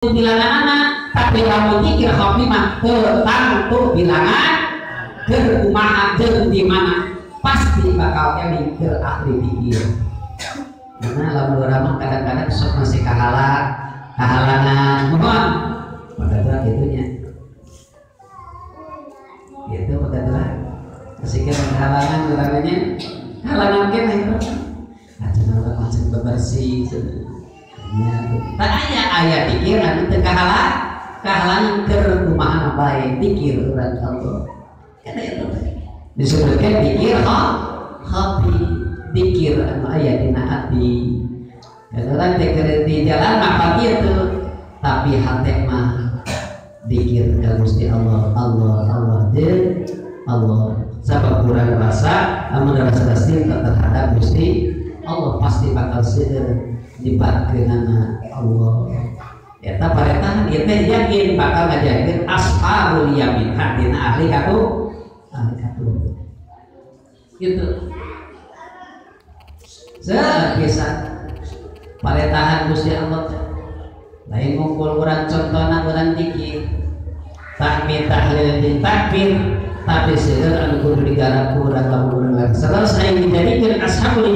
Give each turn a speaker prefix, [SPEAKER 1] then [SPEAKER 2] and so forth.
[SPEAKER 1] bilangan anak tapi lamun dikir hobi mah tentang tuh bilangan ke kumaha di mana pasti bakal eling ke ahli pikir. Karena lamun ramah kadang-kadang sok masih kahalangan mohon pada gitunya gitu pada masih kehalangan utamanya halangan kena itu aja nolak macam bebersih sebenarnya tak ayah pikir anu teu kahalangan keur kumaha bae pikir urang Allah kata itu disebutkan pikir hati pikir anu aya dina hati kadang teh di jalan mah kitu tapi hati mah pikir ka Gusti Allah sabab kurang rasa amun rasa cinta terhadap Gusti Allah pasti bakal dibatkeunana Allah eta parentahan ieu teh yakin bakal ngajakeun ashabul yamin hadina ahli katu gitu bisa parentahan Gusti Allah lain ngumpul urang contona urang dikir takmir tahlil ditakbir tapi seueur anu kudu digarap urang lamun urang selesai dijadikeun ashabul